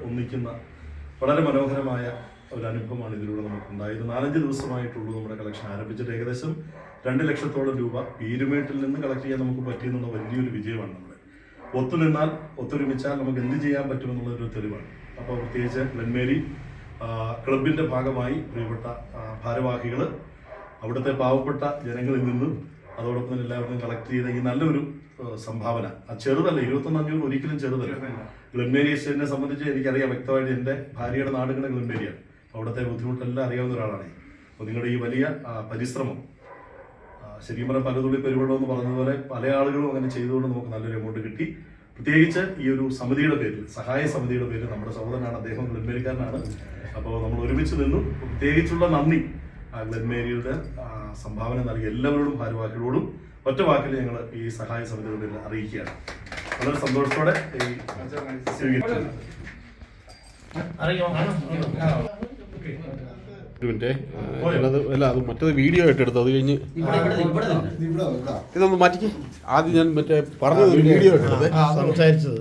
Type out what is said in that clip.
ഒന്നിക്കുന്ന വളരെ മനോഹരമായ ഒരു അനുഭവമാണ് ഇതിലൂടെ നമുക്കുണ്ടായത്. 4-5 ദിവസമായിട്ടുള്ളൂ നമ്മുടെ കളക്ഷൻ ആരംഭിച്ചിട്ട്. ഏകദേശം 2 ലക്ഷത്തോളം രൂപ പീരുമേട്ടിൽ നിന്ന് കളക്ട് ചെയ്യാൻ നമുക്ക് പറ്റിയെന്നുള്ള വലിയൊരു വിജയമാണ്. നമ്മുടെ ഒത്തുനിന്നാൽ ഒത്തൊരുമിച്ചാൽ നമുക്ക് എന്ത് ചെയ്യാൻ പറ്റുമെന്നുള്ളൊരു തെളിവാണ്. അപ്പോൾ പ്രത്യേകിച്ച് ഗ്ലെൻമേരി ക്ലബിൻ്റെ ഭാഗമായി പ്രിയപ്പെട്ട ഭാരവാഹികൾ, അവിടുത്തെ പാവപ്പെട്ട ജനങ്ങളിൽ നിന്നും അതോടൊപ്പം തന്നെ എല്ലാവർക്കും കളക്ട് ചെയ്ത ഈ നല്ലൊരു സംഭാവന ചെറുതല്ല. 21,500 ഒരിക്കലും ചെറുതല്ല. ഗ്ലെൻമേരി എസ്റ്റേറ്റിനെ സംബന്ധിച്ച് എനിക്കറിയാം വ്യക്തമായിട്ട്. എൻ്റെ ഭാര്യയുടെ നാടുകളെ ഗ്ലെൻമേരിയാണ്. അവിടുത്തെ ബുദ്ധിമുട്ടെല്ലാം അറിയാവുന്ന ഒരാളാണ്. അപ്പോൾ നിങ്ങളുടെ ഈ വലിയ പരിശ്രമം ശരിക്കും പറഞ്ഞാൽ പലതുള്ളി പെരുവെള്ളമെന്ന് പറഞ്ഞതുപോലെ പല ആളുകളും അങ്ങനെ ചെയ്തുകൊണ്ട് നമുക്ക് നല്ലൊരു എമൗണ്ട് കിട്ടി. പ്രത്യേകിച്ച് ഈ ഒരു സമിതിയുടെ പേരിൽ, സഹായ സമിതിയുടെ പേരിൽ, നമ്മുടെ സഹോദരനാണ് അദ്ദേഹം, ഗ്ലെൻമേരിക്കാരനാണ്. അപ്പോൾ നമ്മൾ ഒരുമിച്ച് നിന്നു. പ്രത്യേകിച്ചുള്ള നന്ദി ഗ്ലെൻമേരിയുടെ സംഭാവന നൽകിയ എല്ലാവരോടും ഭാരവാഹികളോടും ഒറ്റ വാക്കിൽ ഞങ്ങൾ ഈ സഹായ സമിതിയുടെ പേരിൽ അറിയിക്കുകയാണ്. വളരെ സന്തോഷത്തോടെ അത് മറ്റേത് വീഡിയോ ആയിട്ട് എടുത്തു. അത് കഴിഞ്ഞ് ഇതൊന്ന് മാറ്റിക്ക്. ആദ്യം ഞാൻ മറ്റേ പറഞ്ഞത് വീഡിയോ ആയിട്ട് സംസാരിച്ചത്.